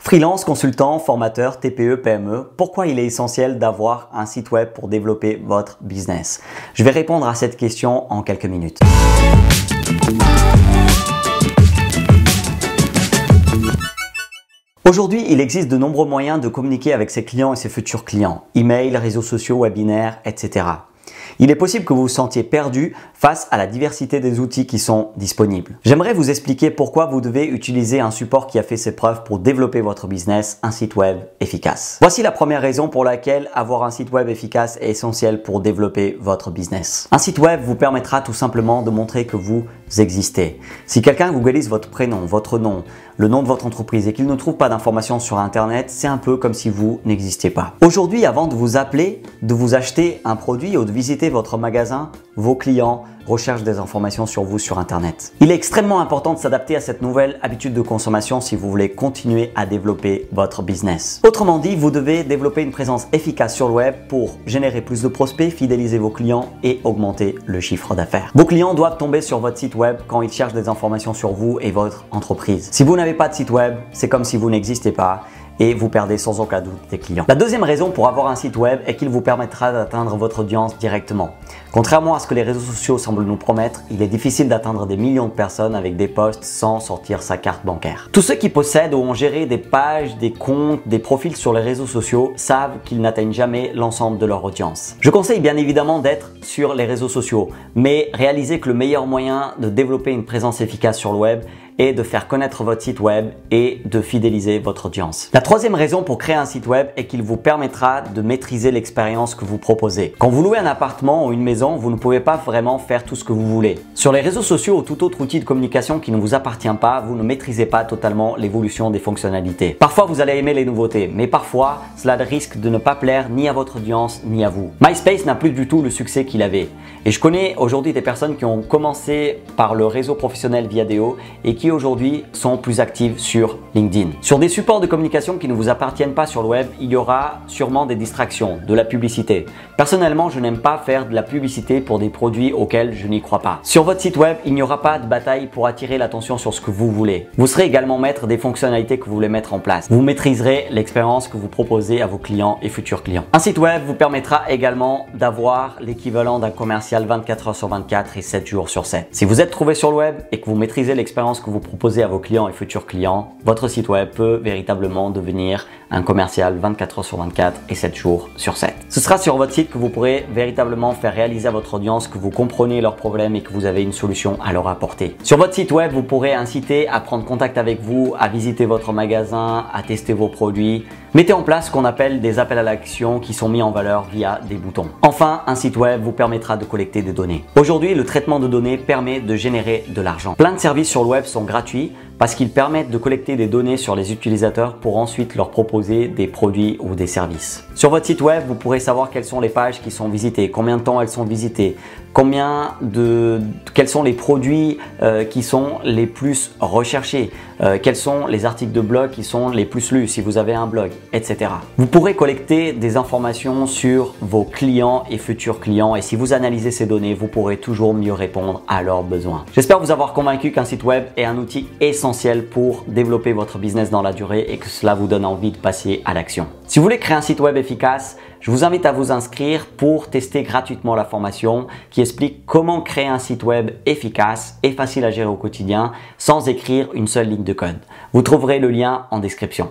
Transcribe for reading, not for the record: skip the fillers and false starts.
Freelance, consultant, formateur, TPE, PME, pourquoi il est essentiel d'avoir un site web pour développer votre business? Je vais répondre à cette question en quelques minutes. Aujourd'hui, il existe de nombreux moyens de communiquer avec ses clients et ses futurs clients. Email, réseaux sociaux, webinaires, etc. Il est possible que vous vous sentiez perdu face à la diversité des outils qui sont disponibles. J'aimerais vous expliquer pourquoi vous devez utiliser un support qui a fait ses preuves pour développer votre business, un site web efficace. Voici la première raison pour laquelle avoir un site web efficace est essentiel pour développer votre business. Un site web vous permettra tout simplement de montrer que vous existez. Si quelqu'un googlise votre prénom, votre nom, le nom de votre entreprise et qu'il ne trouve pas d'informations sur Internet, c'est un peu comme si vous n'existiez pas. Aujourd'hui, avant de vous appeler, de vous acheter un produit ou de visiter votre magasin, vos clients recherchent des informations sur vous sur Internet. Il est extrêmement important de s'adapter à cette nouvelle habitude de consommation si vous voulez continuer à développer votre business. Autrement dit, vous devez développer une présence efficace sur le web pour générer plus de prospects, fidéliser vos clients et augmenter le chiffre d'affaires. Vos clients doivent tomber sur votre site web quand ils cherchent des informations sur vous et votre entreprise. Si vous n'avez pas de site web, c'est comme si vous n'existez pas et vous perdez sans aucun doute des clients. La deuxième raison pour avoir un site web est qu'il vous permettra d'atteindre votre audience directement. Contrairement à ce que les réseaux sociaux semblent nous promettre, il est difficile d'atteindre des millions de personnes avec des posts sans sortir sa carte bancaire. Tous ceux qui possèdent ou ont géré des pages, des comptes, des profils sur les réseaux sociaux savent qu'ils n'atteignent jamais l'ensemble de leur audience. Je conseille bien évidemment d'être sur les réseaux sociaux, mais réalisez que le meilleur moyen de développer une présence efficace sur le web et de faire connaître votre site web et de fidéliser votre audience. La troisième raison pour créer un site web est qu'il vous permettra de maîtriser l'expérience que vous proposez. Quand vous louez un appartement ou une maison, vous ne pouvez pas vraiment faire tout ce que vous voulez. Sur les réseaux sociaux ou tout autre outil de communication qui ne vous appartient pas, vous ne maîtrisez pas totalement l'évolution des fonctionnalités. Parfois, vous allez aimer les nouveautés, mais parfois, cela risque de ne pas plaire ni à votre audience ni à vous. MySpace n'a plus du tout le succès qu'il avait. Et je connais aujourd'hui des personnes qui ont commencé par le réseau professionnel Viadeo et qui aujourd'hui sont plus actives sur LinkedIn. Sur des supports de communication qui ne vous appartiennent pas sur le web, il y aura sûrement des distractions, de la publicité. Personnellement, je n'aime pas faire de la publicité pour des produits auxquels je n'y crois pas. Sur votre site web, il n'y aura pas de bataille pour attirer l'attention sur ce que vous voulez. Vous serez également maître des fonctionnalités que vous voulez mettre en place. Vous maîtriserez l'expérience que vous proposez à vos clients et futurs clients. Un site web vous permettra également d'avoir l'équivalent d'un commercial 24 heures sur 24 et 7 jours sur 7. Si vous êtes trouvé sur le web et que vous maîtrisez l'expérience que vous proposez à vos clients et futurs clients, votre site web peut véritablement devenir un commercial 24 heures sur 24 et 7 jours sur 7. Ce sera sur votre site que vous pourrez véritablement faire réaliser à votre audience que vous comprenez leurs problèmes et que vous avez une solution à leur apporter. Sur votre site web, vous pourrez inciter à prendre contact avec vous, à visiter votre magasin, à tester vos produits. Mettez en place ce qu'on appelle des appels à l'action qui sont mis en valeur via des boutons. Enfin, un site web vous permettra de collecter des données. Aujourd'hui, le traitement de données permet de générer de l'argent. Plein de services sur le web sont gratuits parce qu'ils permettent de collecter des données sur les utilisateurs pour ensuite leur proposer des produits ou des services. Sur votre site web, vous pourrez savoir quelles sont les pages qui sont visitées, combien de temps elles sont visitées, quels sont les produits qui sont les plus recherchés, quels sont les articles de blog qui sont les plus lus si vous avez un blog, etc. Vous pourrez collecter des informations sur vos clients et futurs clients et si vous analysez ces données, vous pourrez toujours mieux répondre à leurs besoins. J'espère vous avoir convaincu qu'un site web est un outil essentiel pour développer votre business dans la durée et que cela vous donne envie de passer à l'action. Si vous voulez créer un site web efficace, je vous invite à vous inscrire pour tester gratuitement la formation qui explique comment créer un site web efficace et facile à gérer au quotidien sans écrire une seule ligne de code. Vous trouverez le lien en description.